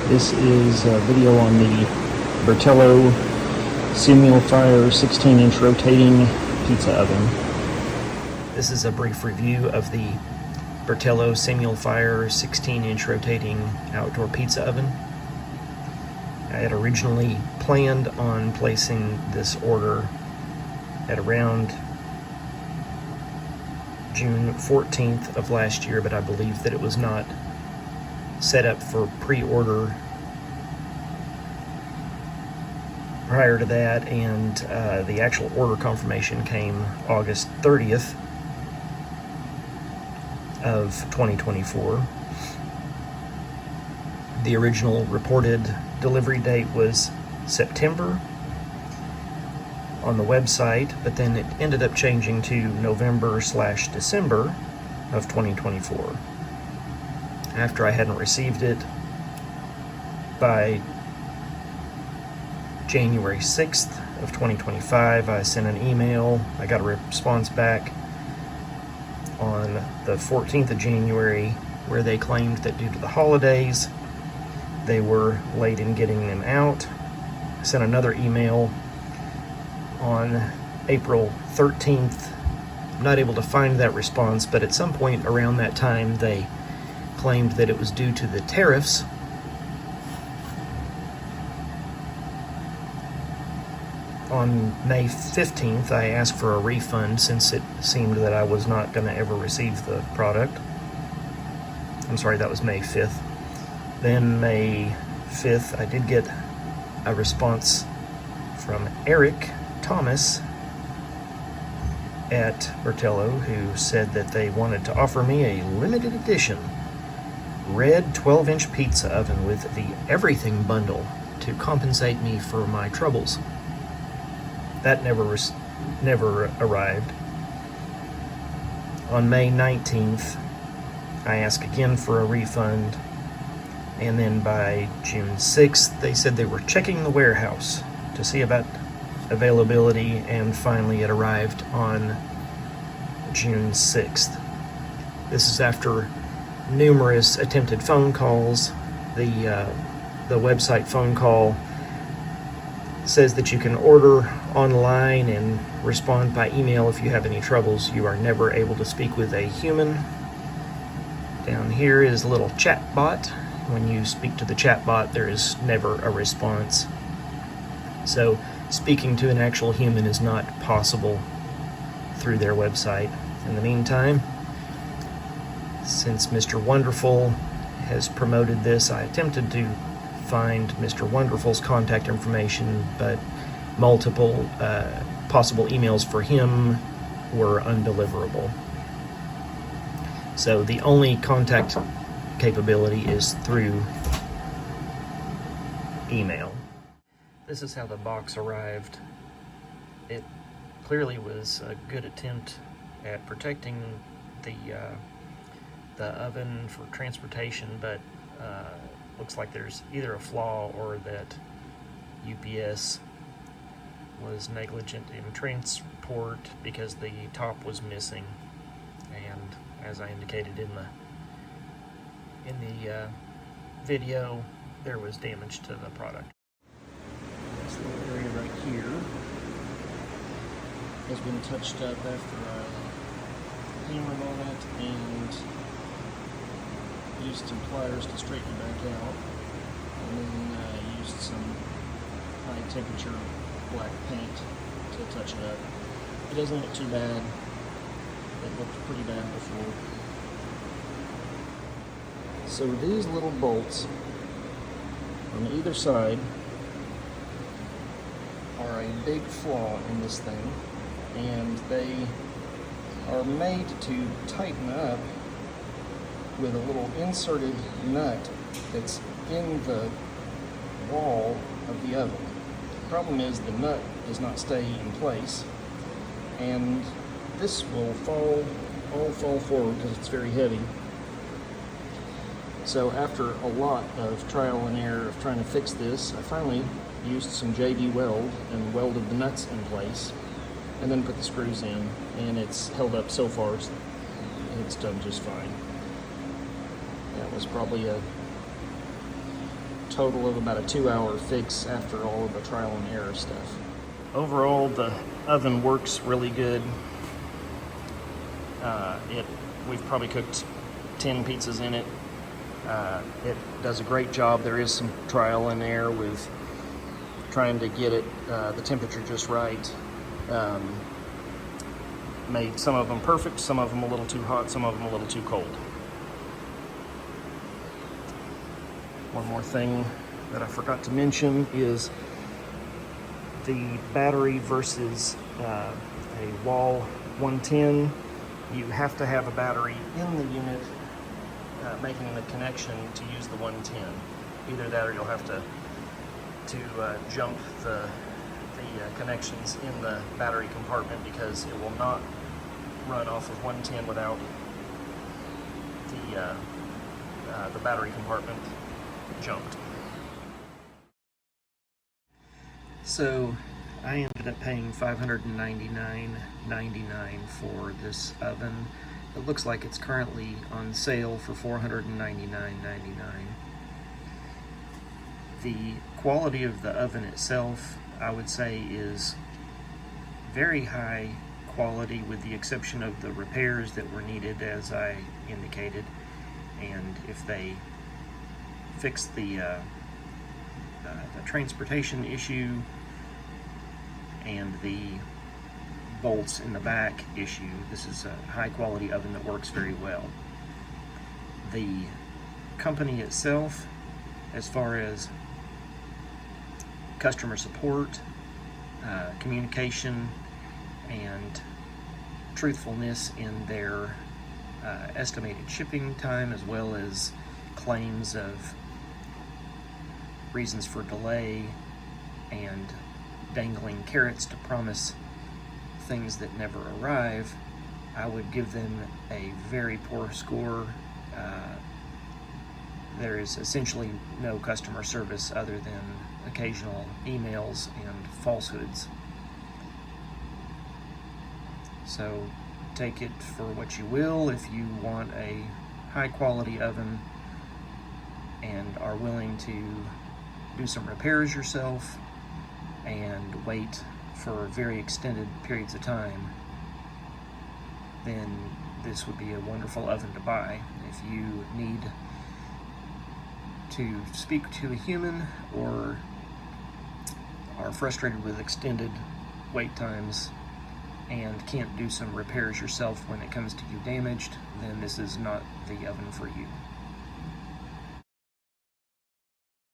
This is a video on the Bertello SimulFIRE 16-inch rotating pizza oven. This is a brief review of the Bertello SimulFIRE 16-inch rotating outdoor pizza oven. I had originally planned on placing this order at around June 14th of last year, but I believe that it was not set up for pre-order prior to that, and the actual order confirmation came August 30th of 2024. The original reported delivery date was September on the website, but then it ended up changing to November/December of 2024. After I hadn't received it by January 6th of 2025, I sent an email. I got a response back on the 14th of January where they claimed that due to the holidays, they were late in getting them out. I sent another email on April 13th. I'm not able to find that response, but at some point around that time, they claimed that it was due to the tariffs. On May 15th, I asked for a refund since it seemed that I was not going to ever receive the product. I'm sorry, that was May 5th. Then May 5th, I did get a response from Eric Thomas at Bertello, who said that they wanted to offer me a limited edition red 12-inch pizza oven with the everything bundle to compensate me for my troubles. That never arrived. On May 19th, I asked again for a refund, and then by June 6th, they said they were checking the warehouse to see about availability, and finally it arrived on June 6th. This is after numerous attempted phone calls. The website phone call says that you can order online and respond by email if you have any troubles. You are never able to speak with a human. Down here is a little chat bot. When you speak to the chat bot, there is never a response. So speaking to an actual human is not possible through their website. In the meantime, since Mr. Wonderful has promoted this, I attempted to find Mr. Wonderful's contact information, but multiple possible emails for him were undeliverable. So the only contact capability is through email. This is how the box arrived. It clearly was a good attempt at protecting the oven for transportation, but looks like there's either a flaw or that UPS was negligent in transport because the top was missing, and as I indicated in the video, there was damage to the product. This little area right here has been touched up after I hammered on it and used some pliers to straighten it back out, and then used some high temperature black paint to touch it up. It doesn't look too bad. It looked pretty bad before. So these little bolts on either side are a big flaw in this thing, and they are made to tighten up with a little inserted nut that's in the wall of the oven. The problem is the nut does not stay in place, and this will all fall forward because it's very heavy. So after a lot of trial and error of trying to fix this, I finally used some JB Weld and welded the nuts in place, and then put the screws in, and it's held up so far. It's done just fine. That was probably a total of about a 2-hour fix after all of the trial and error stuff. Overall, the oven works really good. We've probably cooked 10 pizzas in it. It does a great job. There is some trial and error with trying to get it the temperature just right. Made some of them perfect, some of them a little too hot, some of them a little too cold. One more thing that I forgot to mention is the battery versus a wall 110. You have to have a battery in the unit making the connection to use the 110. Either that or you'll have to jump the connections in the battery compartment, because it will not run off of 110 without the battery compartment jumped. So I ended up paying $599.99 for this oven. It looks like it's currently on sale for $499.99. The quality of the oven itself, I would say, is very high quality, with the exception of the repairs that were needed, as I indicated. And if they fix the transportation issue and the bolts in the back issue, this is a high quality oven that works very well. The company itself, as far as customer support, communication, and truthfulness in their estimated shipping time, as well as claims of reasons for delay and dangling carrots to promise things that never arrive, I would give them a very poor score. There is essentially no customer service other than occasional emails and falsehoods. So take it for what you will. If you want a high quality oven and are willing to do some repairs yourself and wait for very extended periods of time, then this would be a wonderful oven to buy. If you need to speak to a human or are frustrated with extended wait times and can't do some repairs yourself when it comes to you damaged, then this is not the oven for you.